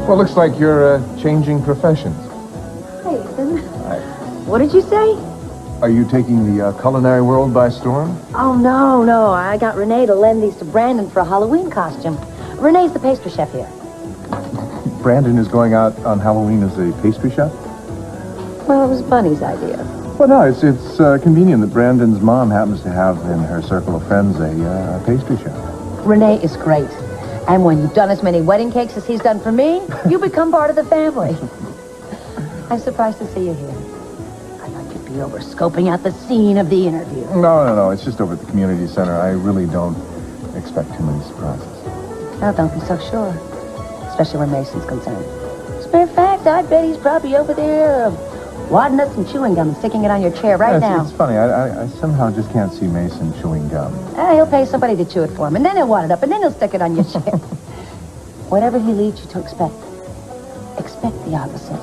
Well, looks like you're changing professions. Hi, Ethan. Hi. What did you say? Are you taking the culinary world by storm? Oh, no. I got Renee to lend these to Brandon for a Halloween costume. Renee's the pastry chef here. Brandon is going out on Halloween as a pastry chef? Well, it was Bunny's idea. Well, no, it's convenient that Brandon's mom happens to have in her circle of friends a pastry chef. Renee is great. And when you've done as many wedding cakes as he's done for me, you become part of the family. I'm surprised to see you here. I thought you'd be over scoping out the scene of the interview. No. It's just over at the community center. I really don't expect too many surprises. Now, don't be so sure. Especially where Mason's concerned. As a matter of fact, I bet he's probably over there wadding up some chewing gum and sticking it on your chair right now. It's funny. I somehow just can't see Mason chewing gum. He'll pay somebody to chew it for him, and then he'll wad it up, and then he'll stick it on your chair. Whatever he leads you to expect the opposite.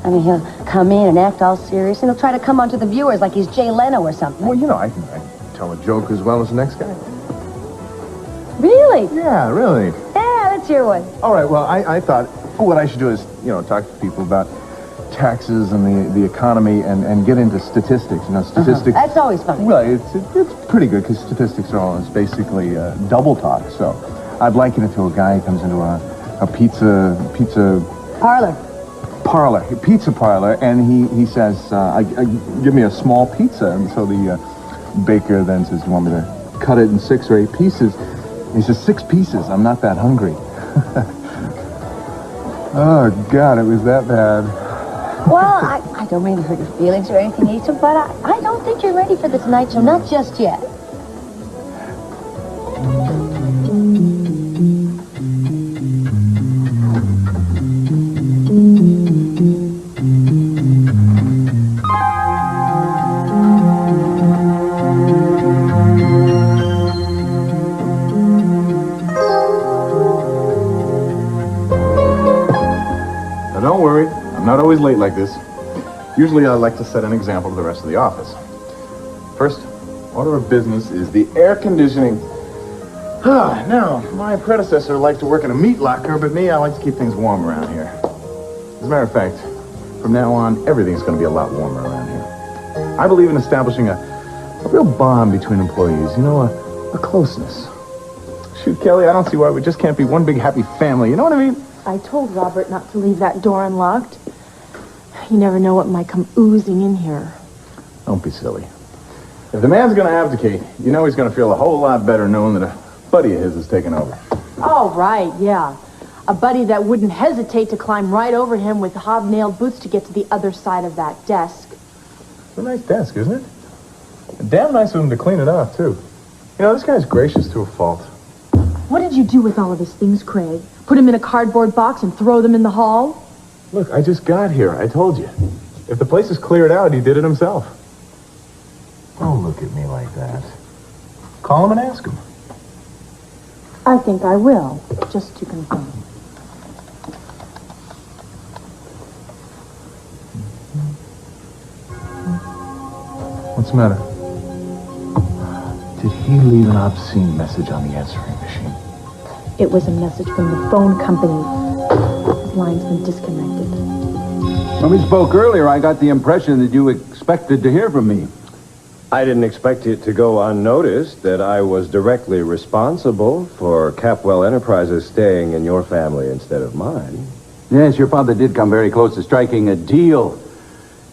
I mean, he'll come in and act all serious, and he'll try to come onto the viewers like he's Jay Leno or something. Well, I can tell a joke as well as the next guy. Really? Yeah, really. Yeah, let's hear one. All right, well, I thought what I should do is, talk to people about taxes and the economy and get into statistics. Statistics. That's always funny. Well, it's pretty good because statistics it's basically double talk. So I'd liken it to a guy who comes into a pizza parlor, and he says, give me a small pizza. And so the baker then says, you want me to cut it in 6 or 8 pieces? And he says, 6 pieces. I'm not that hungry. Oh, God, it was that bad. Well, I don't mean to hurt your feelings or anything, Ethan, but I don't think you're ready for the Tonight Show. Not just yet. Now, don't worry. I'm not always late like this. Usually I like to set an example to the rest of the office. First order of business is the air conditioning. Now, my predecessor liked to work in a meat locker, but me, I like to keep things warm around here. As a matter of fact, from now on, everything's going to be a lot warmer around here. I believe in establishing a real bond between employees, a closeness. Shoot, Kelly, I don't see why we just can't be one big happy family, you know what I mean? I told Robert not to leave that door unlocked. You never know what might come oozing in here. Don't be silly. If the man's going to abdicate, he's going to feel a whole lot better knowing that a buddy of his is taking over. Oh, right, yeah. A buddy that wouldn't hesitate to climb right over him with hobnailed boots to get to the other side of that desk. It's a nice desk, isn't it? Damn nice of him to clean it off, too. This guy's gracious to a fault. What did you do with all of his things, Craig? Put them in a cardboard box and throw them in the hall? Look, I just got here. I told you. If the place is cleared out, he did it himself. Don't look at me like that. Call him and ask him. I think I will, just to confirm. What's the matter? Did he leave an obscene message on the answering machine? It was a message from the phone company. His line's been disconnected. When we spoke earlier, I got the impression that you expected to hear from me. I didn't expect it to go unnoticed that I was directly responsible for Capwell Enterprises staying in your family instead of mine. Yes, your father did come very close to striking a deal.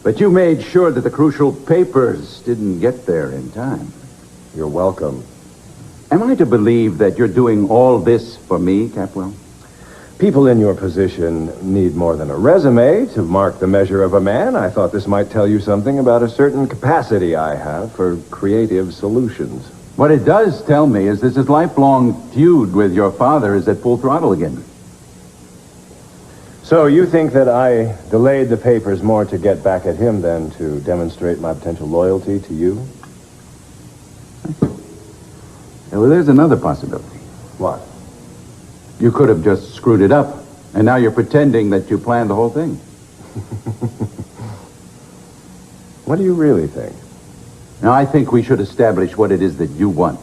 But you made sure that the crucial papers didn't get there in time. You're welcome. Am I to believe that you're doing all this for me, Capwell? People in your position need more than a resume to mark the measure of a man. I thought this might tell you something about a certain capacity I have for creative solutions. What it does tell me is this lifelong feud with your father is at full throttle again. So you think that I delayed the papers more to get back at him than to demonstrate my potential loyalty to you? Well, there's another possibility. What? You could have just screwed it up, and now you're pretending that you planned the whole thing. What do you really think? Now, I think we should establish what it is that you want.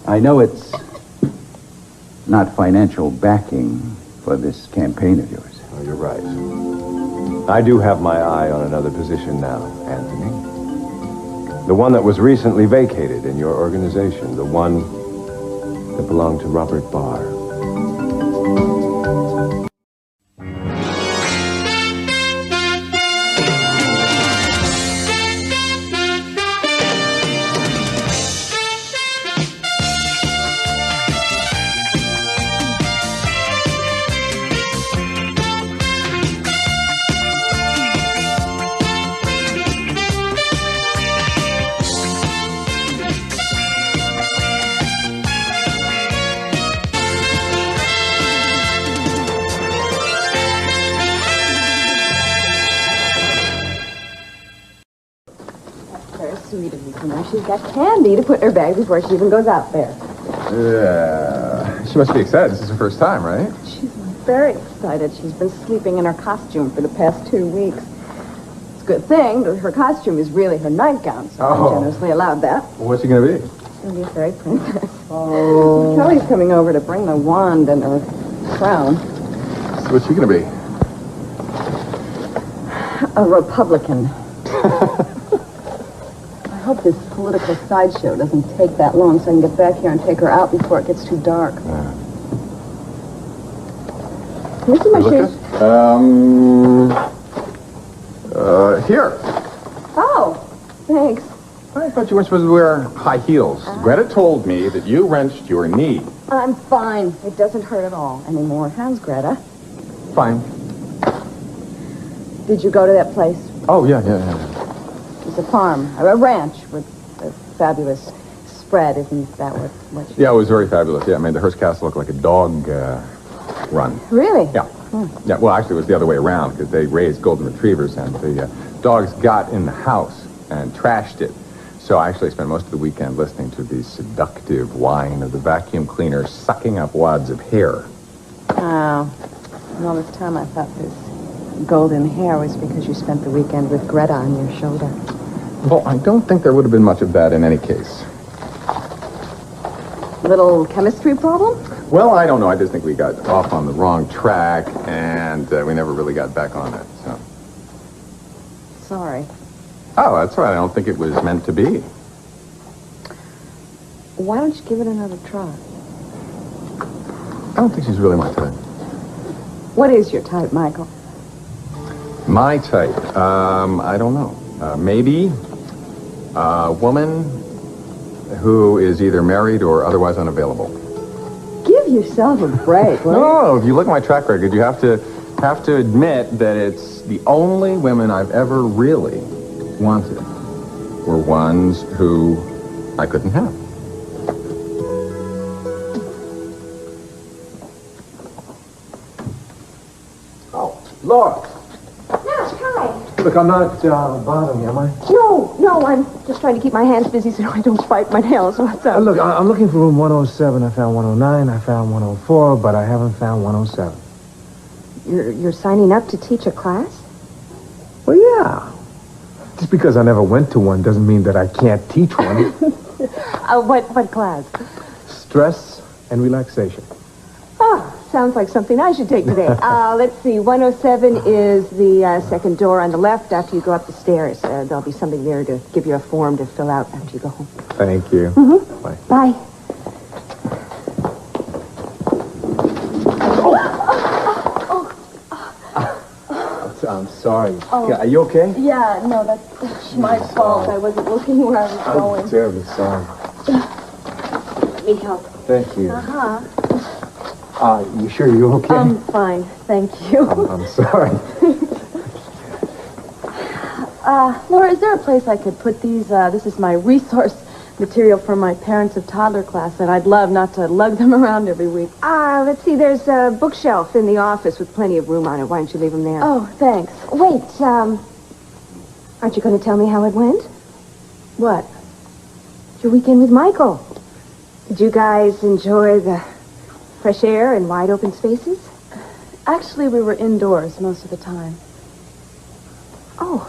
I know it's not financial backing for this campaign of yours. Oh, you're right. I do have my eye on another position now, Anthony. The one that was recently vacated in your organization. The one that belonged to Robert Barr. Sweet of you, you know. She's got candy to put in her bag before she even goes out there. She must be excited. This is her first time, right? She's very excited. She's been sleeping in her costume for the past 2 weeks. It's a good thing that her costume is really her nightgown, so I generously allowed that. Well, what's she going to be? She's going to be a fairy princess. Oh. Kelly's coming over to bring the wand and her crown. So what's she going to be? A Republican. I hope this political sideshow doesn't take that long so I can get back here and take her out before it gets too dark. Can you see my shoes? Here. Oh, thanks. I thought you weren't supposed to wear high heels. Greta told me that you wrenched your knee. I'm fine. It doesn't hurt at all anymore. How's Greta? Fine. Did you go to that place? Oh, yeah. It's a farm, a ranch with a fabulous spread. Isn't that what you... Yeah, it was very fabulous. Yeah, it made the Hearst Castle look like a dog run. Really? Yeah. Yeah, well, actually, it was the other way around because they raised golden retrievers and the dogs got in the house and trashed it. So I actually spent most of the weekend listening to the seductive whine of the vacuum cleaner sucking up wads of hair. Oh. And all this time I thought this golden hair was because you spent the weekend with Greta on your shoulder. Well, I don't think there would have been much of that in any case. Little chemistry problem? Well, I don't know. I just think we got off on the wrong track, and we never really got back on it, so... Sorry. Oh, that's right. I don't think it was meant to be. Why don't you give it another try? I don't think she's really my type. What is your type, Michael? My type? I don't know. Maybe a woman who is either married or otherwise unavailable. Give yourself a break, will you? No, if you look at my track record, you have to admit that it's the only women I've ever really wanted were ones who I couldn't have. Oh, Laura. Yes, hi. Look, I'm not bothering you, am I? No, I'm just trying to keep my hands busy so I don't bite my nails. What's up? Look, I'm looking for room 107. I found 109. I found 104, but I haven't found 107. You're signing up to teach a class? Well, yeah. Just because I never went to one doesn't mean that I can't teach one. What class? Stress and relaxation. Oh, sounds like something I should take today. Let's see. 107 is the second door on the left after you go up the stairs. There'll be something there to give you a form to fill out after you go home. Thank you. Mm-hmm. Bye. Bye. I'm sorry. Are you okay? Yeah, no, that's my fault. I wasn't looking where I was going. I'm terribly sorry. Let me help. Thank you. Uh-huh. You sure you're okay? I'm fine, thank you. I'm sorry. Laura, is there a place I could put these? This is my resource material for my parents of toddler class, and I'd love not to lug them around every week. Let's see. There's a bookshelf in the office with plenty of room on it. Why don't you leave them there? Oh, thanks. Wait, aren't you going to tell me how it went? What? Your weekend with Michael. Did you guys enjoy the fresh air and wide open spaces? Actually, we were indoors most of the time. Oh.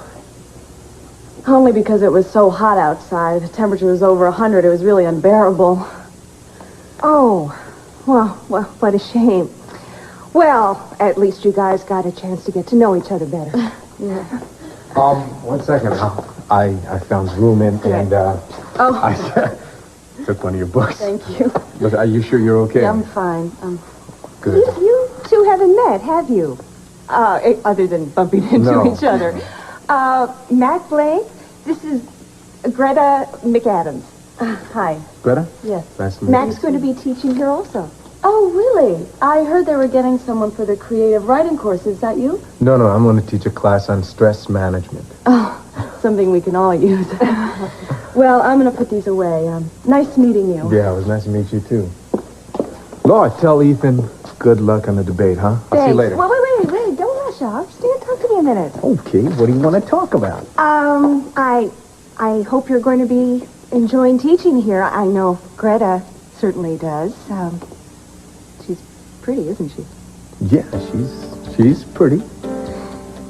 Only because it was so hot outside. The temperature was over 100. It was really unbearable. Oh. Well, what a shame. Well, at least you guys got a chance to get to know each other better. Yeah. 1 second. I found room and I took one of your books. Thank you. Look, are you sure you're okay? Yeah, I'm fine. Good. You two haven't met, have you? Other than bumping into No. each other. Matt Blake, this is Greta McAdams. Hi. Greta? Yes. Nice to meet Mac's going to be teaching here also. Oh, really? I heard they were getting someone for the creative writing course. Is that you? you. No, I'm going to teach a class on stress management. Something we can all use. Well, I'm going to put these away. Nice meeting you. Yeah, it was nice to meet you, too. Laura, tell Ethan good luck on the debate, huh? I'll see you later. Well, wait. Don't rush off. Stay and talk to me a minute. Okay, what do you want to talk about? I hope you're going to be enjoying teaching here. I know Greta certainly does. She's pretty, isn't she? Yeah, she's pretty.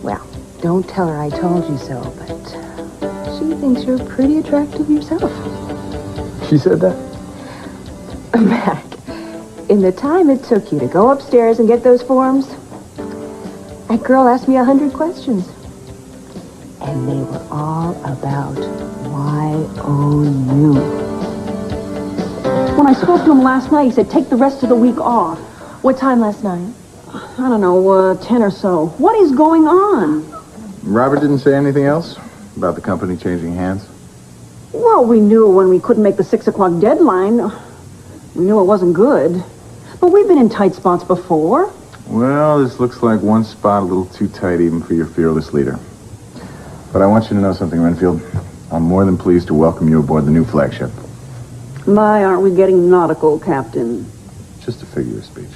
Well, don't tell her I told you so, but she thinks you're pretty attractive yourself. She said that? Mac, in the time it took you to go upstairs and get those forms, that girl asked me 100 questions. And they were all about YOU. When I spoke to him last night, he said take the rest of the week off. What time last night? I don't know, 10 or so. What is going on? Robert didn't say anything else about the company changing hands? Well, we knew when we couldn't make the 6 o'clock deadline. We knew it wasn't good. But we've been in tight spots before. Well, this looks like one spot a little too tight even for your fearless leader. But I want you to know something, Renfield. I'm more than pleased to welcome you aboard the new flagship. My, aren't we getting nautical, Captain? Just a figure of speech.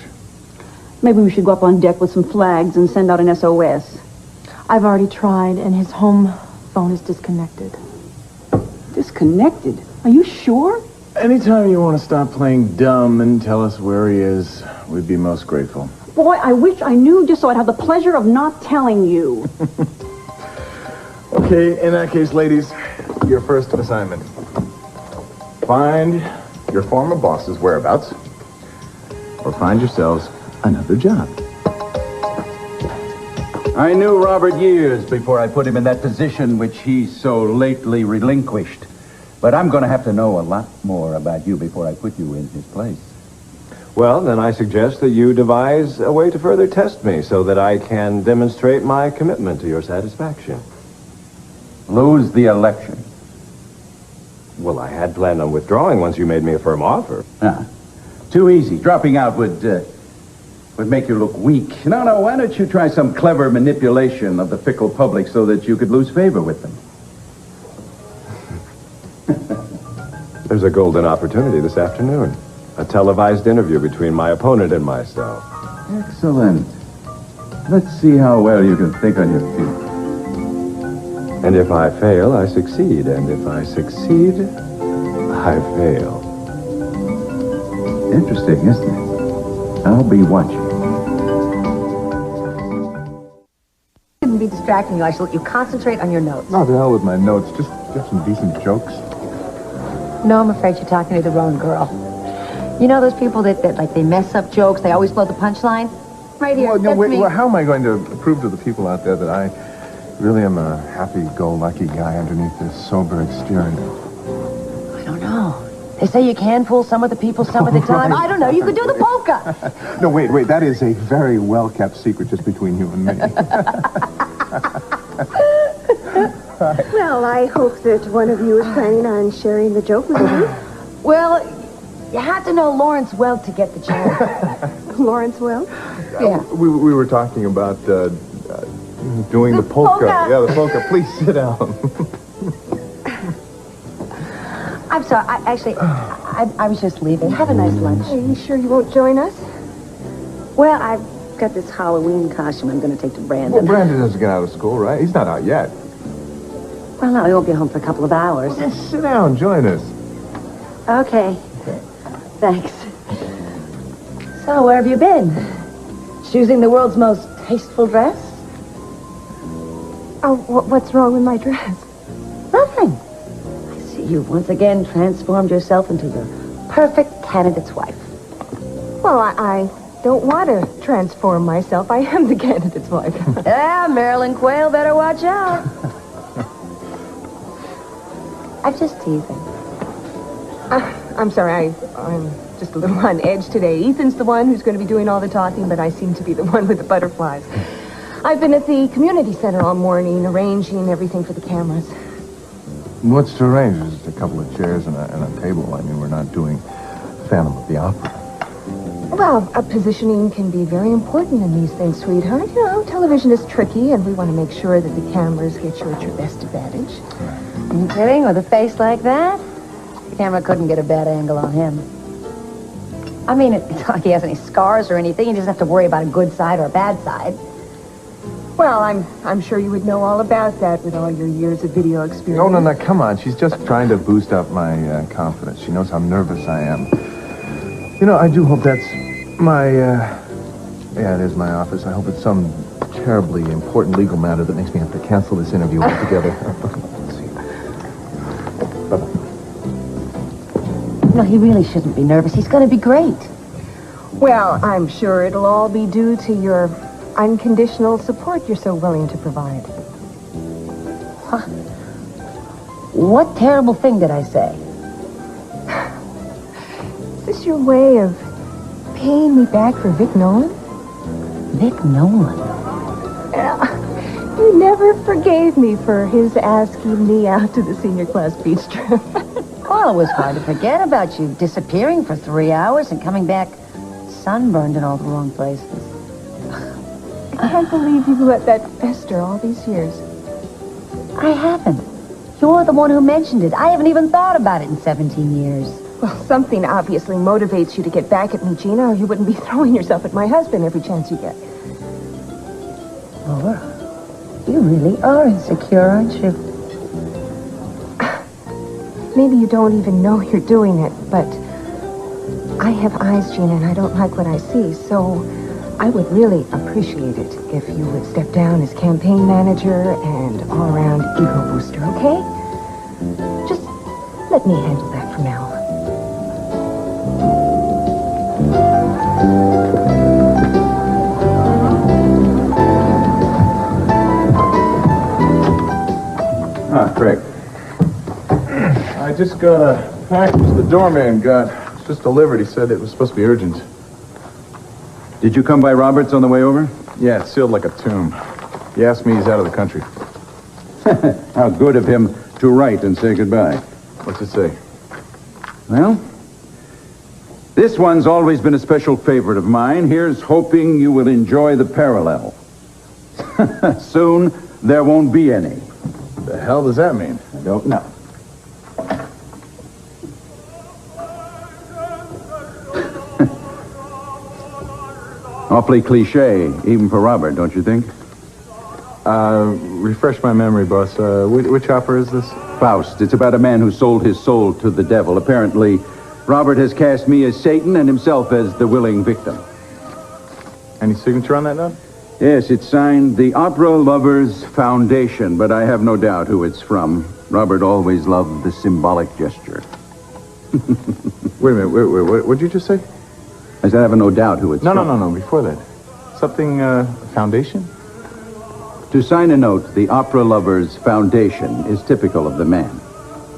Maybe we should go up on deck with some flags and send out an SOS. I've already tried, and his home phone is disconnected. Disconnected? Are you sure? Anytime you want to stop playing dumb and tell us where he is, we'd be most grateful. Boy, I wish I knew just so I'd have the pleasure of not telling you. Okay, in that case, ladies, your first assignment. Find your former boss's whereabouts, or find yourselves another job. I knew Robert years before I put him in that position which he so lately relinquished. But I'm going to have to know a lot more about you before I put you in his place. Well, then I suggest that you devise a way to further test me so that I can demonstrate my commitment to your satisfaction. Lose the election. Well, I had planned on withdrawing once you made me a firm offer. Too easy. Dropping out would make you look weak. No, why don't you try some clever manipulation of the fickle public so that you could lose favor with them? There's a golden opportunity this afternoon. A televised interview between my opponent and myself. Excellent. Let's see how well you can think on your feet. And if I fail, I succeed. And if I succeed, I fail. Interesting, isn't it? I'll be watching. I shouldn't be distracting you. I should let you concentrate on your notes. Not the hell with my notes. Just get some decent jokes. No, I'm afraid you're talking to the wrong girl. You know those people that like, they mess up jokes, they always blow the punchline? Right here, Well, no, that's wait, me. well, how am I going to prove to the people out there that I really am a happy-go-lucky guy underneath this sober exterior? I don't know. They say you can fool some of the people some of the time. I don't know. You could do the polka. No, wait. That is a very well-kept secret just between you and me. Well, I hope that one of you is planning on sharing the joke with me. Well, you had to know Lawrence well to get the joke. Lawrence will. Yeah. We were talking about doing the polka. polka. Yeah, the polka. Please sit down. I'm sorry. I was just leaving. Have a nice lunch. Are you sure you won't join us? Well, I've got this Halloween costume I'm going to take to Well, Brandon. Brandon doesn't get out of school, right? He's not out yet. Well, no, he won't be home for a couple of hours. Well, just sit down. Join us. Okay. Thanks. So, where have you been? Choosing the world's most tasteful dress? Oh, what's wrong with my dress? Nothing. I see you've once again transformed yourself into your perfect candidate's wife. Well, I don't want to transform myself. I am the candidate's wife. Yeah, Marilyn Quayle, better watch out. I'm just teasing. I'm sorry, I'm just a little on edge today. Ethan's the one who's going to be doing all the talking, but I seem to be the one with the butterflies. I've been at the community center all morning, arranging everything for the cameras. What's to arrange? Just a couple of chairs and a table. I mean, we're not doing Phantom of the Opera. Well, positioning can be very important in these things, sweetheart. You know, television is tricky, and we want to make sure that the cameras get you at your best advantage. You kidding? With a face like that? The camera couldn't get a bad angle on him. I mean, it's not like he has any scars or anything. He doesn't have to worry about a good side or a bad side. Well, I'm sure you would know all about that with all your years of video experience. No, come on. She's just trying to boost up my confidence. She knows how nervous I am. You know, I do hope that's my, yeah, it is my office. I hope it's some terribly important legal matter that makes me have to cancel this interview altogether. Let's see. Bye-bye. No, he really shouldn't be nervous. He's going to be great. Well, I'm sure it'll all be due to your unconditional support you're so willing to provide. Huh? What terrible thing did I say? Is this your way of paying me back for Vic Nolan? Vic Nolan? You never forgave me for his asking me out to the senior class beach trip. Well, it was hard to forget about you disappearing for 3 hours and coming back sunburned in all the wrong places. I can't believe you let that fester all these years. I haven't. You're the one who mentioned it. I haven't even thought about it in 17 years. Well, something obviously motivates you to get back at me, Gina, or you wouldn't be throwing yourself at my husband every chance you get. Laura, you really are insecure, aren't you? Maybe you don't even know you're doing it, but I have eyes, Gina, and I don't like what I see, so I would really appreciate it if you would step down as campaign manager and all-around ego booster, okay? Just let me handle that for now. Ah, Craig. I just got a package the doorman got. It's just delivered. He said it was supposed to be urgent. Did you come by Roberts on the way over? Yeah, it's sealed like a tomb. He asked me he's out of the country. How good of him to write and say goodbye. What's it say? Well, this one's always been a special favorite of mine. Here's hoping you will enjoy the parallel. Soon, there won't be any. The hell does that mean? I don't know. Awfully cliche, even for Robert, don't you think? Refresh my memory, boss. Which opera is this? Faust. It's about a man who sold his soul to the devil. Apparently, Robert has cast me as Satan and himself as the willing victim. Any signature on that note? Yes, it's signed the Opera Lovers Foundation, but I have no doubt who it's from. Robert always loved the symbolic gesture. Wait a minute. Wait. What'd you just say? I said I have no doubt who it's from. No. Before that. Something, foundation? To sign a note, the Opera Lovers Foundation is typical of the man.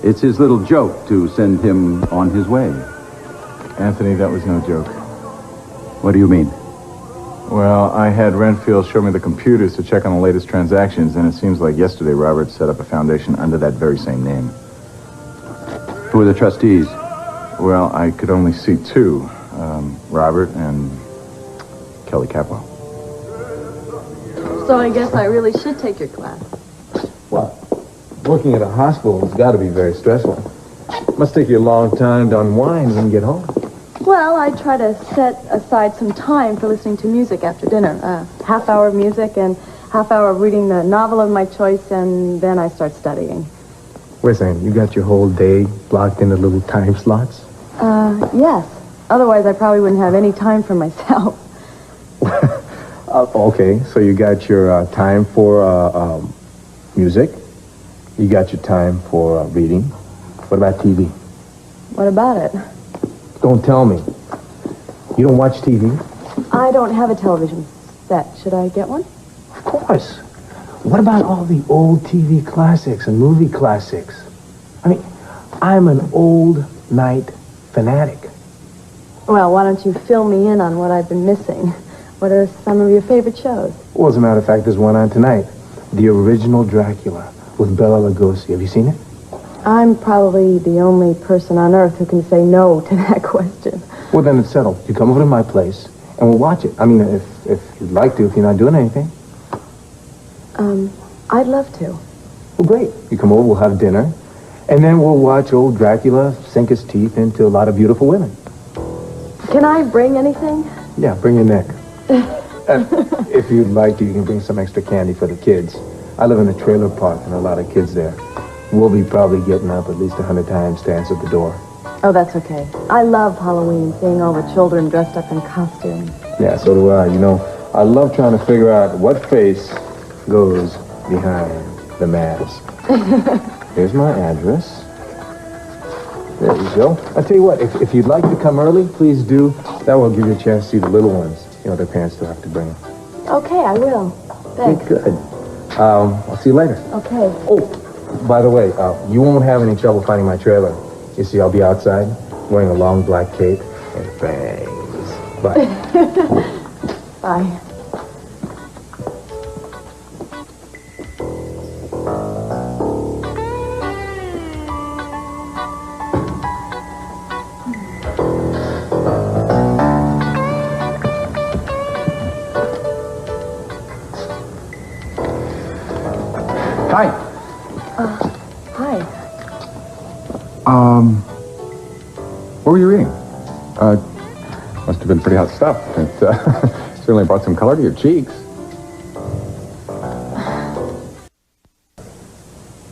It's his little joke to send him on his way. Anthony, that was no joke. What do you mean? Well, I had Renfield show me the computers to check on the latest transactions, and it seems like yesterday Robert set up a foundation under that very same name. Who are the trustees? Well, I could only see two. Robert and Kelly Capwell. So I guess I really should take your class. Well, working at a hospital has got to be very stressful. Must take you a long time to unwind when you get home. Well, I try to set aside some time for listening to music after dinner. Half hour of music and half hour of reading the novel of my choice, and then I start studying. Wait a second, you got your whole day blocked into little time slots? Yes. Otherwise, I probably wouldn't have any time for myself. Okay, so you got your time for music. You got your time for reading. What about TV? What about it? Don't tell me. You don't watch TV? I don't have a television set. Should I get one? Of course. What about all the old TV classics and movie classics? I mean, I'm an old night fanatic. Well, why don't you fill me in on what I've been missing? What are some of your favorite shows? Well, as a matter of fact, there's one on tonight. The original Dracula with Bela Lugosi. Have you seen it? I'm probably the only person on earth who can say no to that question. Well, then it's settled. You come over to my place, and we'll watch it. I mean, if you'd like to, if you're not doing anything. I'd love to. Well, great. You come over, we'll have dinner, and then we'll watch old Dracula sink his teeth into a lot of beautiful women. Can I bring anything? Yeah, bring your neck. If you'd like to, you can bring some extra candy for the kids. I live in a trailer park, and a lot of kids there. We'll be probably getting up at least 100 times to answer the door. Oh, that's okay. I love Halloween, seeing all the children dressed up in costumes. Yeah, so do I. You know, I love trying to figure out what face goes behind the mask. Here's my address. There you go. I'll tell you what, if you'd like to come early, please do. That will give you a chance to see the little ones. You know, their parents still have to bring them. Okay, I will. Thanks. Good. I'll see you later. Okay. Oh, by the way, you won't have any trouble finding my trailer. You see, I'll be outside wearing a long black cape and bangs. Bye. Bye. Hi. Hi. What were you reading? Must have been pretty hot stuff. It certainly brought some color to your cheeks.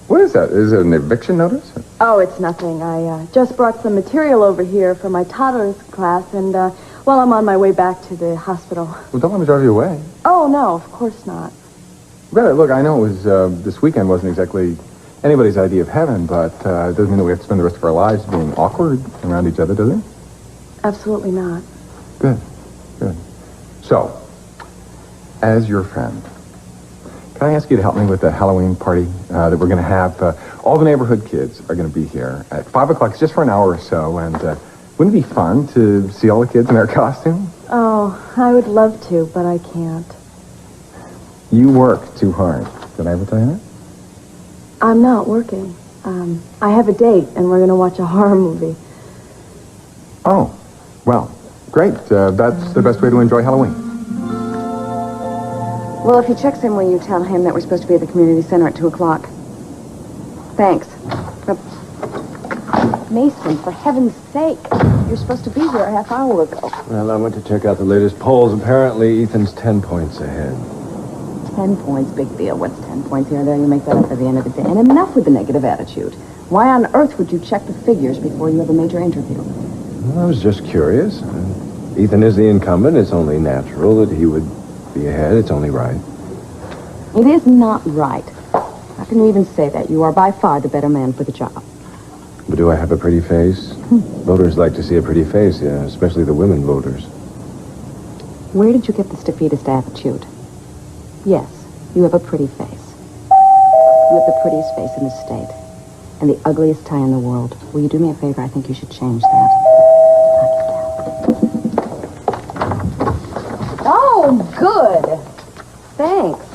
What is that? Is it an eviction notice? Oh, it's nothing. I just brought some material over here for my toddler's class, and while I'm on my way back to the hospital. Well, don't let me drive you away. Oh, no, of course not. Look, I know it was, this weekend wasn't exactly anybody's idea of heaven, but it doesn't mean that we have to spend the rest of our lives being awkward around each other, does it? Absolutely not. Good. So, as your friend, can I ask you to help me with the Halloween party that we're going to have? All the neighborhood kids are going to be here at 5 o'clock, just for an hour or so, and wouldn't it be fun to see all the kids in their costumes? Oh, I would love to, but I can't. You work too hard. Did I ever tell you that? I'm not working. I have a date, and we're going to watch a horror movie. Oh, well, great. That's the best way to enjoy Halloween. Well, if he checks in, will you tell him that we're supposed to be at the community center at 2 o'clock? Thanks. Mason, for heaven's sake. You're supposed to be here a half hour ago. Well, I went to check out the latest polls. Apparently, Ethan's 10 points ahead. 10 points, big deal. What's 10 points here or there? You make that up at the end of the day. And enough with the negative attitude. Why on earth would you check the figures before you have a major interview? Well, I was just curious. Ethan is the incumbent. It's only natural that he would be ahead. It's only right. It is not right. How can you even say that? You are by far the better man for the job. But do I have a pretty face? Voters like to see a pretty face, yeah, especially the women voters. Where did you get this defeatist attitude? Yes, you have a pretty face. You have the prettiest face in the state. And the ugliest tie in the world. Will you do me a favor? I think you should change that. Oh, good. Thanks.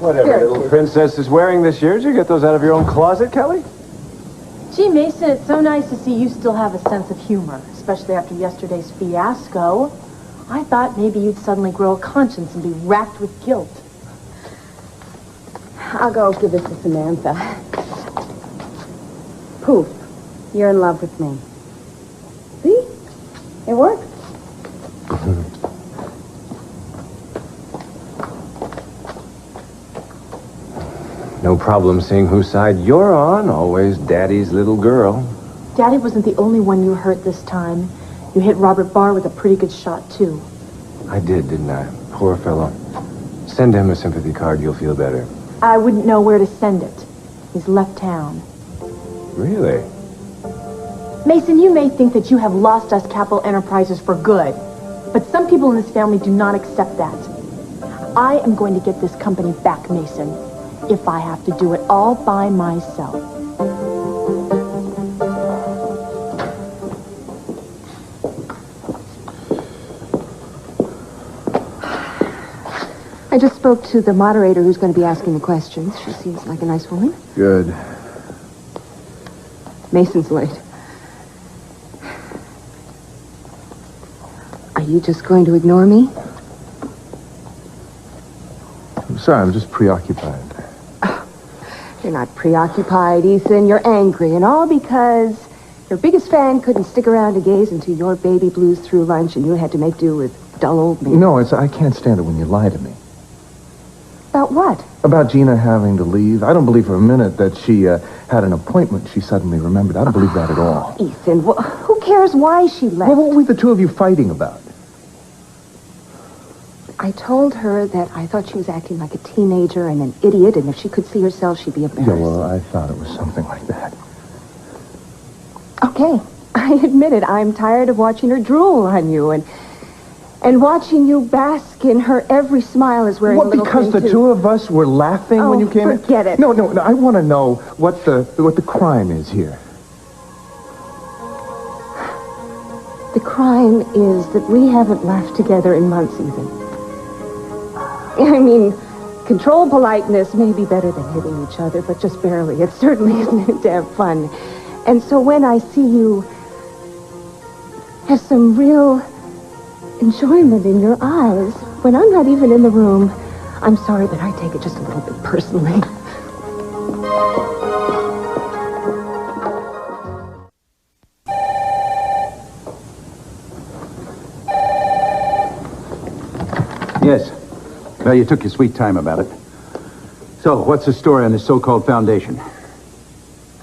Whatever little princess is wearing this year. Did you get those out of your own closet, Kelly? Gee, Mason, it's so nice to see you still have a sense of humor, especially after yesterday's fiasco. I thought maybe you'd suddenly grow a conscience and be racked with guilt. I'll go give this to Samantha. Poof. You're in love with me. See? It worked. No problem seeing whose side you're on. Always Daddy's little girl. Daddy wasn't the only one you hurt this time. You hit Robert Barr with a pretty good shot, too. I did, didn't I? Poor fellow. Send him a sympathy card. You'll feel better. I wouldn't know where to send it. He's left town. Really? Mason, you may think that you have lost us Capital Enterprises for good, but some people in this family do not accept that. I am going to get this company back, Mason, if I have to do it all by myself. I just spoke to the moderator who's going to be asking the questions. She seems like a nice woman. Good. Mason's late. Are you just going to ignore me? I'm sorry, I'm just preoccupied. You're not preoccupied, Ethan. You're angry, and all because your biggest fan couldn't stick around to gaze into your baby blues through lunch, and you had to make do with dull old me. No, I can't stand it when you lie to me. About what? About Gina having to leave. I don't believe for a minute that she had an appointment she suddenly remembered. I don't believe that at all. Ethan, who cares why she left? Well, what were the two of you fighting about? I told her that I thought she was acting like a teenager and an idiot, and if she could see herself, she'd be embarrassed. Yeah, well, I thought it was something like that. Okay, I admit it. I'm tired of watching her drool on you and watching you bask in her every smile is wearing a little because the two of us were laughing when you came in? Forget it. No, I want to know what the crime is here. The crime is that we haven't laughed together in months even. I mean, controlled politeness may be better than hitting each other, but just barely. It certainly isn't any damn fun. And so when I see you have some real enjoyment in your eyes, when I'm not even in the room, I'm sorry, but I take it just a little bit personally. Yes. Well, you took your sweet time about it. So, what's the story on this so-called foundation?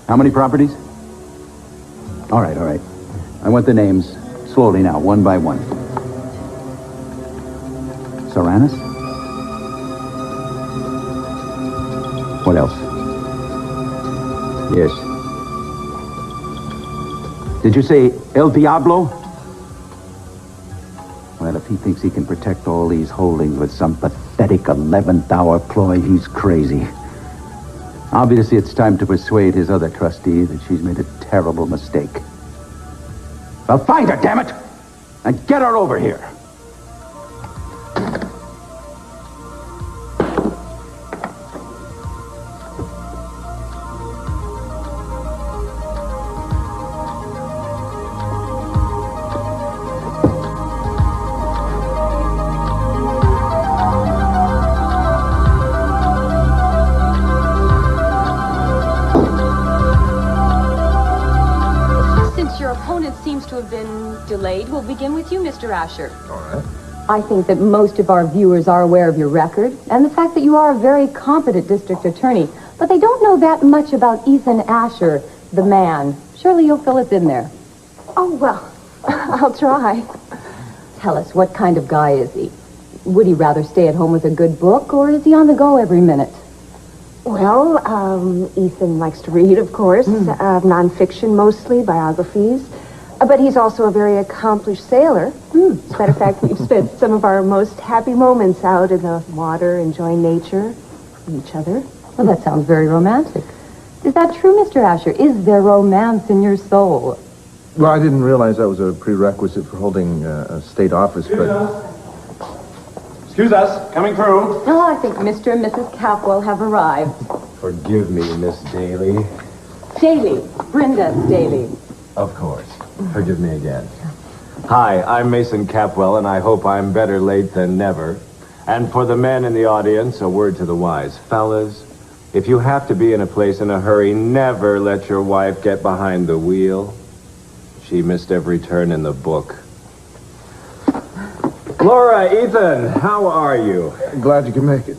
How many properties? All right. I want the names slowly now, one by one. Soranis? What else? Yes. Did you say El Diablo? Well, if he thinks he can protect all these holdings with some pathetic 11th-hour ploy, he's crazy. Obviously, it's time to persuade his other trustee that she's made a terrible mistake. Well, find her, damn it! And get her over here. Delayed. We'll begin with you, Mr. Asher. All right. I think that most of our viewers are aware of your record and the fact that you are a very competent district attorney, but they don't know that much about Ethan Asher, the man. Surely you'll fill us in there. Oh, well, I'll try. Tell us, what kind of guy is he? Would he rather stay at home with a good book, or is he on the go every minute? Well, Ethan likes to read, of course, nonfiction mostly, biographies. But he's also a very accomplished sailor. As a matter of fact, we've spent some of our most happy moments out in the water, enjoying nature, each other. Well, that sounds very romantic. Is that true, Mr. Asher? Is there romance in your soul? Well, I didn't realize that was a prerequisite for holding a state office, but... Excuse us, coming through. Oh, I think Mr. and Mrs. Capwell have arrived. Forgive me, Miss Daly. Daly. Brenda Daly. Of course. Forgive me again. Hi, I'm Mason Capwell, and I hope I'm better late than never. And for the men in the audience, a word to the wise. Fellas, if you have to be in a place in a hurry, never let your wife get behind the wheel. She missed every turn in the book. Laura, Ethan, how are you? Glad you can make it.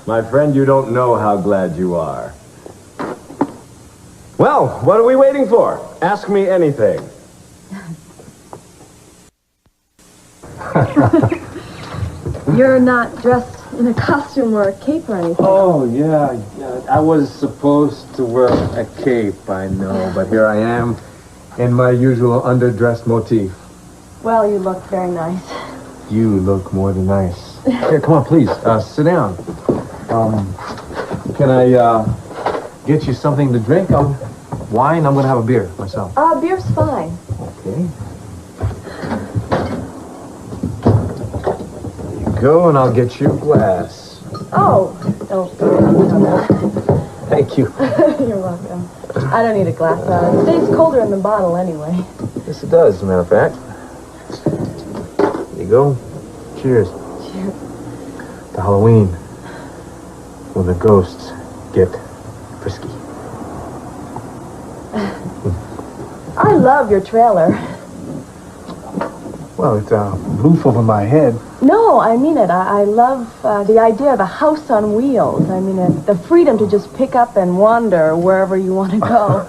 My friend, you don't know how glad you are. Well, what are we waiting for? Ask me anything. You're not dressed in a costume or a cape or anything. Oh, yeah. I was supposed to wear a cape, I know, but here I am in my usual underdressed motif. Well, you look very nice. You look more than nice. Here, come on, please. Sit down. Can I get you something to drink? Wine? I'm gonna have a beer myself. Beer's fine. Okay. There you go, and I'll get you a glass. Oh, no. Thank you. You're welcome. I don't need a glass. It stays colder in the bottle anyway. Yes, it does, as a matter of fact. There you go. Cheers. Cheers. To Halloween, when the ghosts get frisky. I love your trailer. Well, it's a roof over my head. No, I mean it. I love the idea of a house on wheels. I mean the freedom to just pick up and wander wherever you want to go.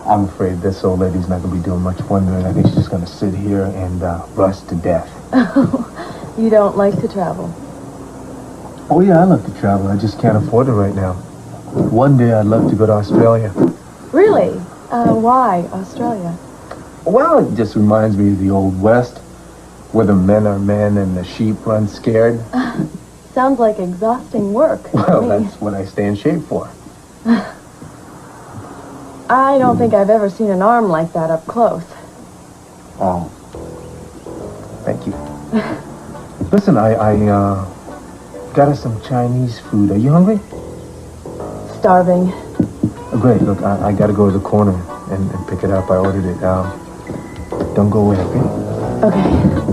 I'm afraid this old lady's not going to be doing much wondering. I think she's just going to sit here and rust to death. You don't like to travel? Oh, yeah, I love to travel. I just can't afford it right now. One day I'd love to go to Australia. Really? Why Australia? Well, it just reminds me of the Old West, where the men are men and the sheep run scared. Sounds like exhausting work. Well, that's what I stay in shape for. I don't think I've ever seen an arm like that up close. Oh. Thank you. Listen, I got us some Chinese food. Are you hungry? Starving. Oh, great. Look, I got to go to the corner and pick it up. I ordered it. Don't go away, okay? Okay.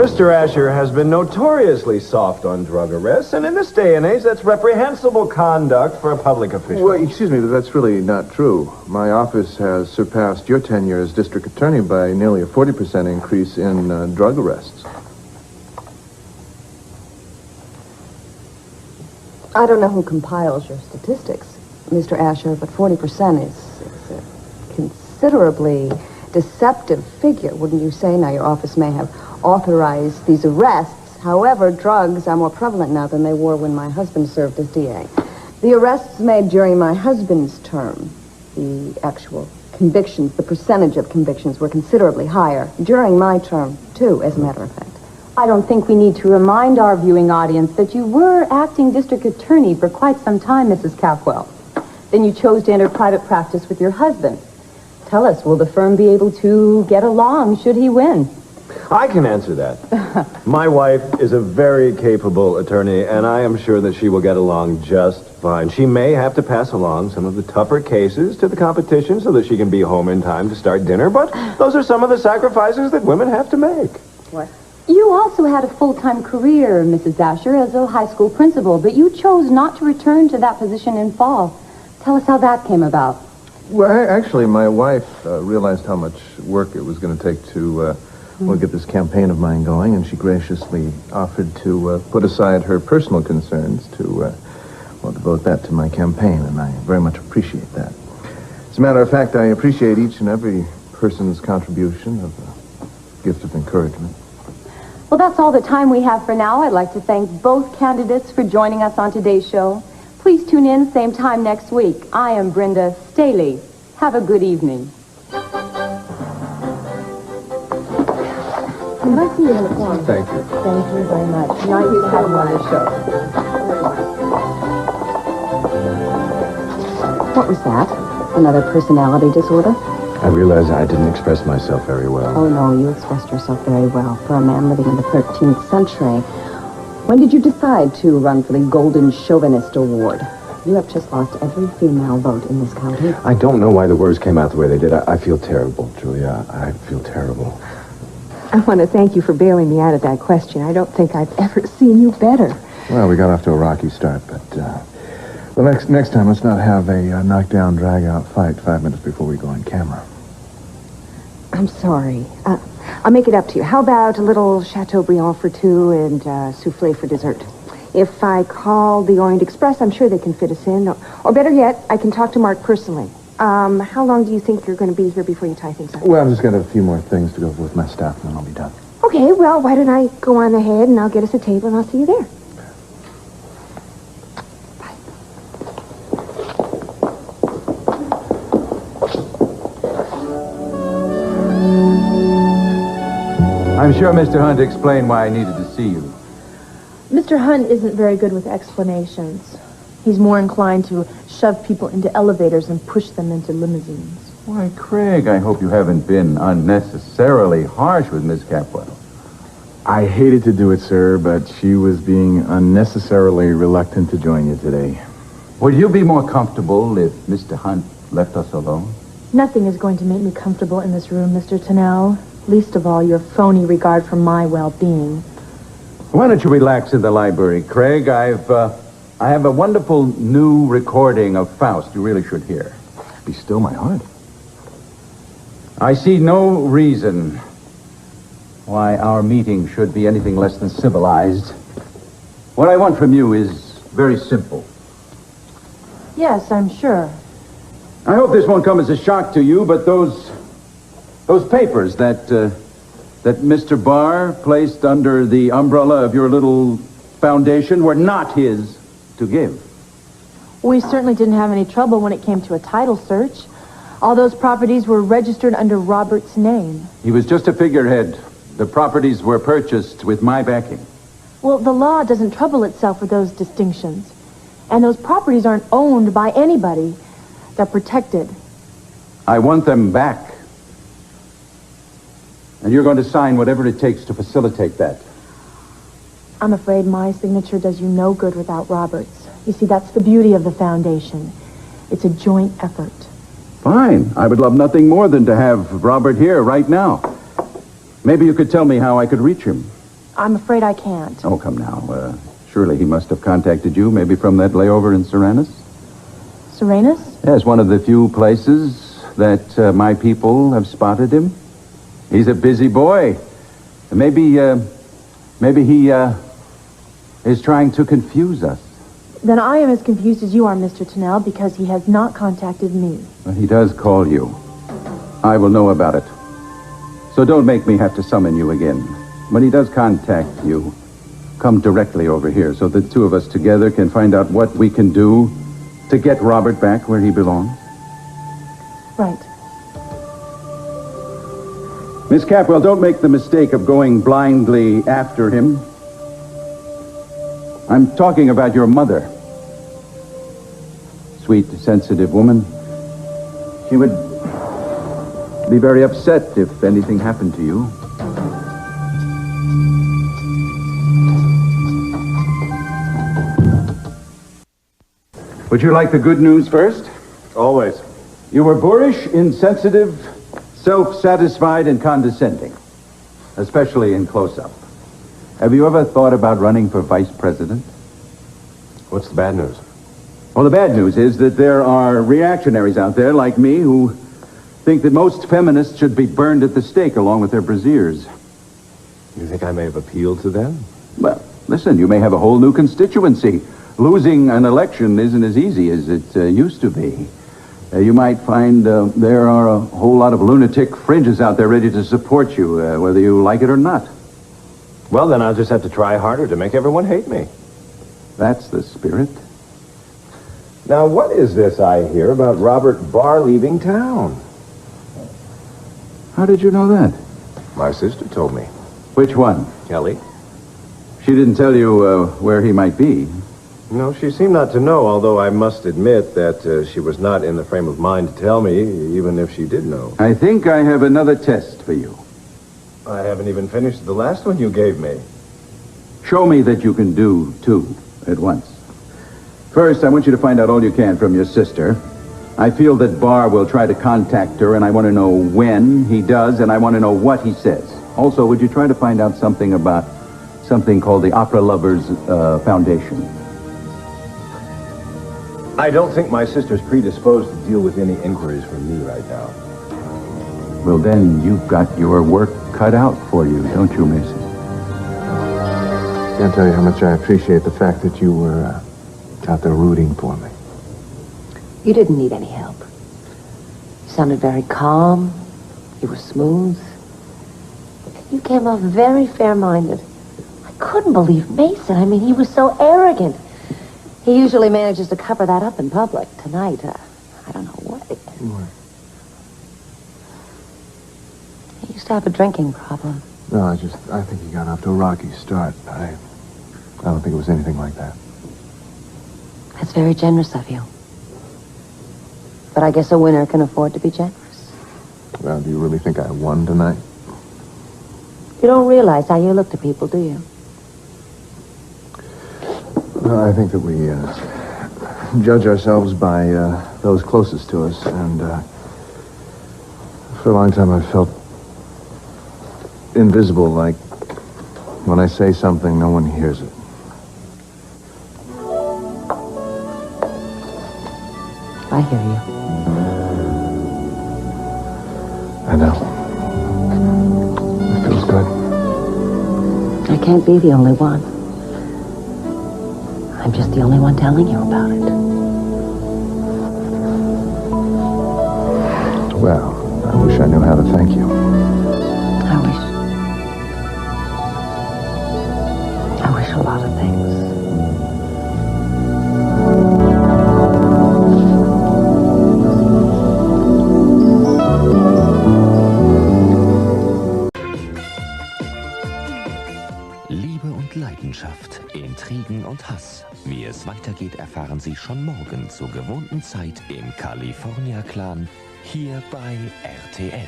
Mr. Asher has been notoriously soft on drug arrests, and in this day and age, that's reprehensible conduct for a public official. Well, excuse me, but that's really not true. My office has surpassed your tenure as district attorney by nearly a 40% increase in drug arrests. I don't know who compiles your statistics, Mr. Asher, but 40% is a considerably deceptive figure, wouldn't you say? Now, your office may have authorized these arrests. However, drugs are more prevalent now than they were when my husband served as DA. The arrests made during my husband's term, the actual convictions, the percentage of convictions were considerably higher during my term, too, as a matter of fact. I don't think we need to remind our viewing audience that you were acting district attorney for quite some time, Mrs. Capwell. Then you chose to enter private practice with your husband. Tell us, will the firm be able to get along should he win? I can answer that. My wife is a very capable attorney, and I am sure that she will get along just fine. She may have to pass along some of the tougher cases to the competition so that she can be home in time to start dinner, but those are some of the sacrifices that women have to make. What? You also had a full-time career, Mrs. Asher, as a high school principal, but you chose not to return to that position in fall. Tell us how that came about. Well, actually, my wife realized how much work it was going to take to get this campaign of mine going, and she graciously offered to put aside her personal concerns to devote that to my campaign, and I very much appreciate that. As a matter of fact, I appreciate each and every person's contribution of a gift of encouragement. Well, that's all the time we have for now. I'd like to thank both candidates for joining us on today's show. Please tune in same time next week. I am Brenda Staley. Have a good evening. Can I see you in the corner? Thank you. Thank you very much. Now you have one on the show. What was that? Another personality disorder? I realize I didn't express myself very well. Oh, no, you expressed yourself very well for a man living in the 13th century. When did you decide to run for the Golden Chauvinist Award? You have just lost every female vote in this county. I don't know why the words came out the way they did. I feel terrible, Julia. I feel terrible. I want to thank you for bailing me out of that question. I don't think I've ever seen you better. Well, we got off to a rocky start, but next time let's not have a knockdown, drag-out fight 5 minutes before we go on camera. I'm sorry. I'll make it up to you. How about a little Chateaubriand for two and souffle for dessert? If I call the Orient Express, I'm sure they can fit us in. Or better yet, I can talk to Mark personally. How long do you think you're going to be here before you tie things up? Well, I've just got a few more things to go over with my staff, and then I'll be done. Okay, well, why don't I go on ahead and I'll get us a table and I'll see you there. I'm sure Mr. Hunt explained why I needed to see you. Mr. Hunt isn't very good with explanations. He's more inclined to shove people into elevators and push them into limousines. Why, Craig, I hope you haven't been unnecessarily harsh with Miss Capwell. I hated to do it, sir, but she was being unnecessarily reluctant to join you today. Would you be more comfortable if Mr. Hunt left us alone? Nothing is going to make me comfortable in this room, Mr. Tennell. Least of all, your phony regard for my well-being. Why don't you relax in the library, Craig? I have a wonderful new recording of Faust you really should hear. Be still my heart. I see no reason why our meeting should be anything less than civilized. What I want from you is very simple. Yes, I'm sure. I hope this won't come as a shock to you, but those papers that Mr. Barr placed under the umbrella of your little foundation were not his to give. We certainly didn't have any trouble when it came to a title search. All those properties were registered under Robert's name. He was just a figurehead. The properties were purchased with my backing. Well, the law doesn't trouble itself with those distinctions. And those properties aren't owned by anybody. They're protected. I want them back. And you're going to sign whatever it takes to facilitate that. I'm afraid my signature does you no good without Robert's. You see, that's the beauty of the foundation. It's a joint effort. Fine. I would love nothing more than to have Robert here right now. Maybe you could tell me how I could reach him. I'm afraid I can't. Oh, come now. Surely he must have contacted you, maybe from that layover in Serenus? Serenus? Yes, one of the few places that my people have spotted him. He's a busy boy. Maybe he is trying to confuse us. Then I am as confused as you are, Mr. Tennell, because he has not contacted me. But he does call you. I will know about it. So don't make me have to summon you again. When he does contact you, come directly over here so the two of us together can find out what we can do to get Robert back where he belongs. Right. Miss Capwell, don't make the mistake of going blindly after him. I'm talking about your mother. Sweet, sensitive woman. She would be very upset if anything happened to you. Would you like the good news first? Always. You were boorish, insensitive, self-satisfied, and condescending, especially in close-up. Have you ever thought about running for vice president? What's the bad news? Well, the bad news is that there are reactionaries out there like me who think that most feminists should be burned at the stake along with their brassieres. You think I may have appealed to them? Well, listen, you may have a whole new constituency. Losing an election isn't as easy as it used to be. You might find there are a whole lot of lunatic fringes out there ready to support you, whether you like it or not. Well, then I'll just have to try harder to make everyone hate me. That's the spirit. Now, what is this I hear about Robert Barr leaving town? How did you know that? My sister told me. Which one? Kelly? She didn't tell you where he might be. No, she seemed not to know, although I must admit that she was not in the frame of mind to tell me, even if she did know. I think I have another test for you. I haven't even finished the last one you gave me. Show me that you can do two at once. First, I want you to find out all you can from your sister. I feel that Barr will try to contact her, and I want to know when he does, and I want to know what he says. Also, would you try to find out something about something called the Opera Lovers Foundation? I don't think my sister's predisposed to deal with any inquiries from me right now. Well, then you've got your work cut out for you, don't you, Mason? Can't tell you how much I appreciate the fact that you were out there rooting for me. You didn't need any help. You sounded very calm. You were smooth. You came off very fair-minded. I couldn't believe Mason. I mean, he was so arrogant. He usually manages to cover that up in public. Tonight, I don't know what. What? He used to have a drinking problem. No, I think he got off to a rocky start. I don't think it was anything like that. That's very generous of you. But I guess a winner can afford to be generous. Well, do you really think I won tonight? You don't realize how you look to people, do you? No, I think that we judge ourselves by those closest to us, and for a long time I've felt invisible, like when I say something, no one hears it. I hear you. I know. It feels good. I can't be the only one. I'm just the only one telling you about it. Well, I wish I knew how to thank you. I wish a lot of things. Liebe und Leidenschaft, Intrigen und Hass. Wie es weitergeht, erfahren Sie schon morgen zur gewohnten Zeit im California Clan, hier bei RTL.